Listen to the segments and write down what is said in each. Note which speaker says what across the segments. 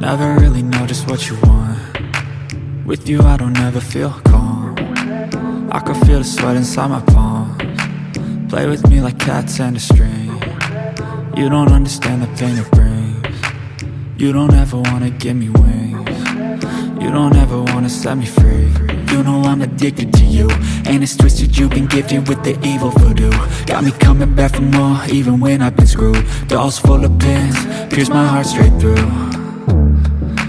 Speaker 1: Never really know just what you want. With you I don't ever feel calm. I can feel the sweat inside my palms. Play with me like cats and a string. You don't understand the pain it brings. You don't ever wanna give me wings. You don't ever wanna set me free. You know I'm addicted to you, and it's twisted, you've been gifted with the evil voodoo. Got me coming back for more, even when I've been screwed. Dolls full of pins, pierce my heart straight through.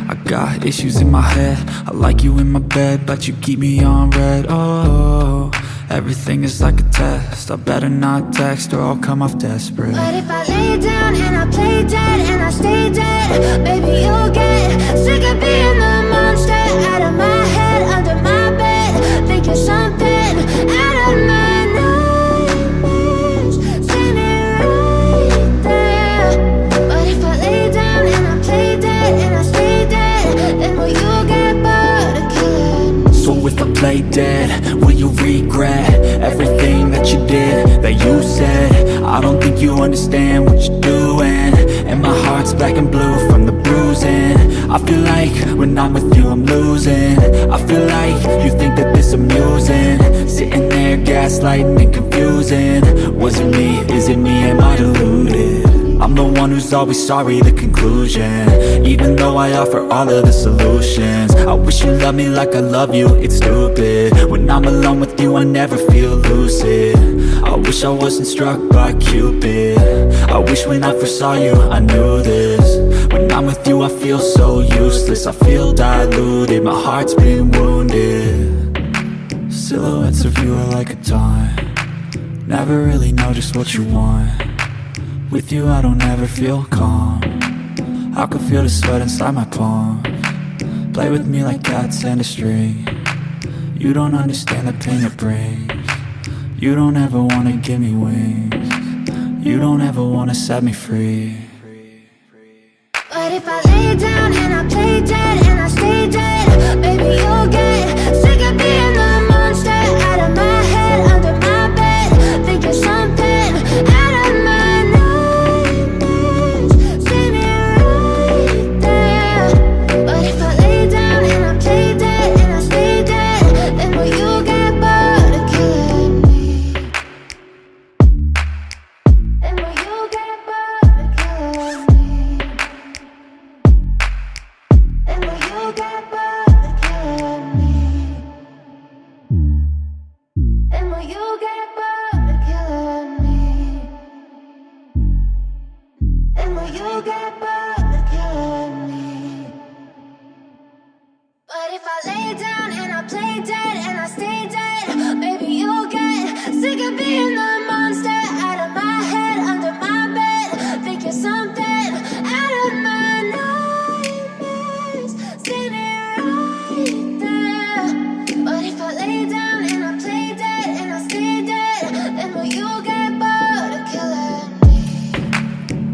Speaker 1: I got issues in my head, I like you in my bed, but you keep me on red. Oh, everything is like a test. I better not text or I'll come off desperate.
Speaker 2: But if I lay down and I play dead and I stay dead, baby you'll get sick of being the monster out of my head, under my bed. Think you're something out of my nightmares, standing right there. But if I lay down and I play dead and I stay dead, then will you get bored of killing me?
Speaker 1: So if I play dead, will you regret everything that you did, that you said? I don't think you understand what you're doing, and my heart's black and blue from the bruising. I feel like when I'm with you I'm losing. I feel like you think that this amusing, sitting there gaslighting and confusing. Was it me? Is it me? Am I deluded? I'm the one who's always sorry, the conclusion, even though I offer all of the solutions. I wish you loved me like I love you, it's stupid. When I'm alone with you I never feel lucid. I wish I wasn't struck by Cupid. I wish when I first saw you I knew this. When I'm with you I feel so useless, I feel diluted, my heart's been wounded. Silhouettes of you are like a taunt. Never really know just what you want. With you I don't ever feel calm. I can feel the sweat inside my palms. Play with me like cats and a string. You don't understand the pain it brings. You don't ever wanna give me wings. You don't ever wanna set me free.
Speaker 2: But if I lay down and I play dead and I stay dead, baby you'll get sick of being the monster out of my head, under my bed. Think you're something out of my nightmares, standing right there. But if I lay down and I play dead and I stay dead, then will you get bored of killing me? Then will you get bored of killing me? Then will you get bored of killing me? Then will you get bored of killing me? Then will you get bored of killing me? But if I lay down and I play dead and I stay dead, baby you'll get sick of being the monster out of my head, under my bed. Think you're something out of my nightmares, standing right there. But if I lay down and I play dead and I stay dead, then will you get bored of killing me?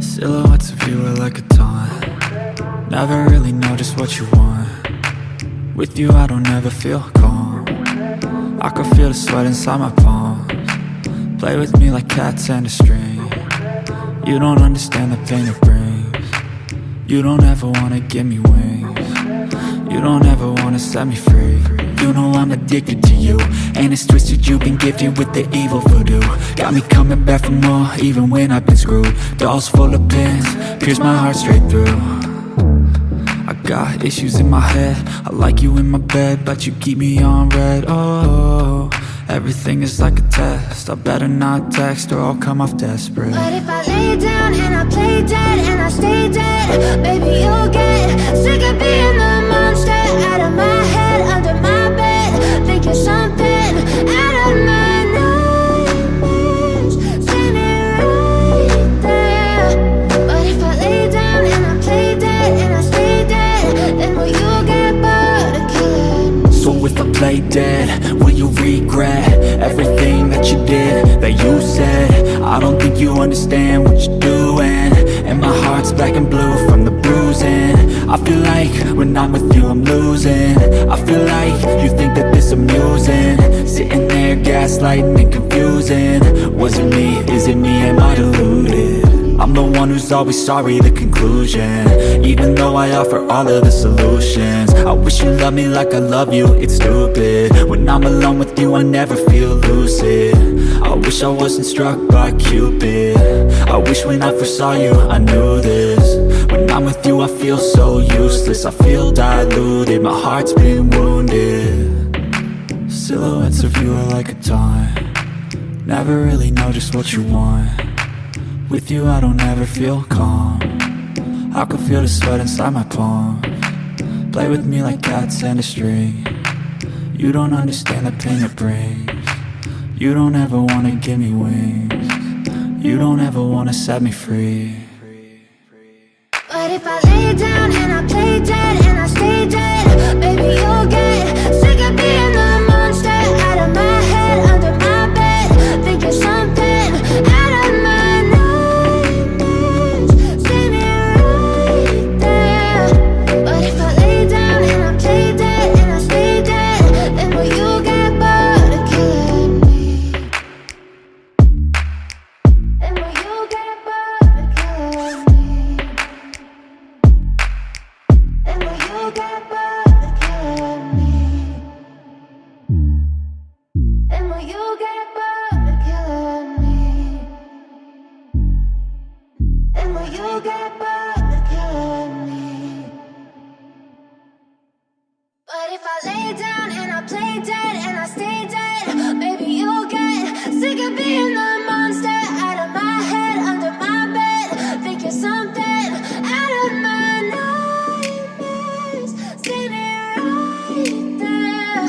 Speaker 1: Silhouettes of you are like a taunt. Never really know just what you want. With you I don't ever feel calm. I can feel the sweat inside my palms. Play with me like cats and a string. You don't understand the pain it brings. You don't ever wanna give me wings. You don't ever wanna set me free. You know I'm addicted to you, and it's twisted, you've been gifted with the evil voodoo. Got me coming back for more, even when I've been screwed. Dolls full of pins, pierce my heart straight through. I got issues in my head, I like you in my bed, but you keep me on red. Oh, everything is like a test. I better not text or I'll come off desperate.
Speaker 2: But if I lay down and I play dead and I stay dead, baby you'll get sick of being the monster out of my head, under my bed. Think you're something out of my nightmares, standing right there. But if I lay down and I play dead and I stay dead, then will you get bored of killing me?
Speaker 1: So if I play dead, will you regret everything that you did, that you said? I don't think you understand what you're doing, and my heart's black and blue from the bruising. I feel like when I'm with you I'm losing. I feel like you think that this amusing, sitting there gaslighting and confusing. Was it me? Is it me? Am I deluded? I'm I'm the one who's always sorry, the conclusion. Even though I offer all of the solutions, I wish you loved me like I love you, it's stupid. When I'm alone with you, I never feel lucid. I wish I wasn't struck by Cupid. I wish when I first saw you, I knew this. When I'm with you, I feel so useless. I feel diluted, my heart's been wounded. Silhouettes of you are like a taunt. Never really know just what you want. With you I don't ever feel calm. I can feel the sweat inside my palm. Play with me like cats and a string. You don't understand the pain it brings. You don't ever wanna give me wings. You don't ever wanna set me free.
Speaker 2: But if I lay down and I play dead and I stay dead, baby you'll get sick of being the monster out of my head, under my bed, thinking something out of my nightmares. See me right there. But if I lay down and I play dead and I stay dead, then will you get bored of killing me? Then will you get bored of killing me? Then will you get bored of killing me? Then will you get bored of killing me? Then will you get bored of killing me? But if I lay down and I play dead and I stay dead, baby you'll get sick of being the monster out of my head, under my bed, thinking something out of my nightmares. See me right there.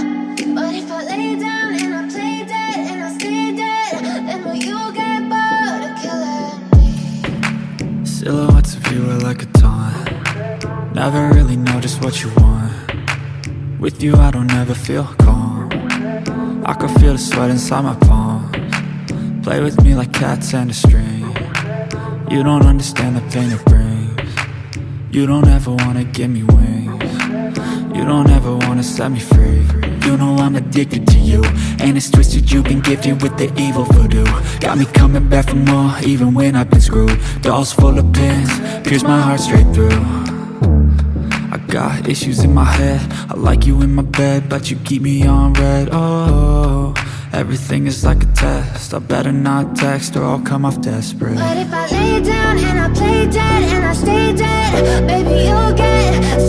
Speaker 2: But if I lay down and I play dead and I stay dead, then will you get bored of killing me?
Speaker 1: Silhouettes of you are like a taunt. Never really know just what you want. With you I don't ever feel calm. I can feel the sweat inside my palms. Play with me like cats and a string. You don't understand the pain it brings. You don't ever wanna give me wings. You don't ever wanna set me free. You know I'm addicted to you, and it's twisted, you've been gifted with the evil voodoo. Got me coming back for more, even when I've been screwed. Dolls full of pins, pierce my heart straight through. I got issues in my head, I like you in my bed, but you keep me on red. Oh, everything is like a test, I better not text or I'll come off desperate.
Speaker 2: But if I lay down and I play dead and I stay dead, baby you'll get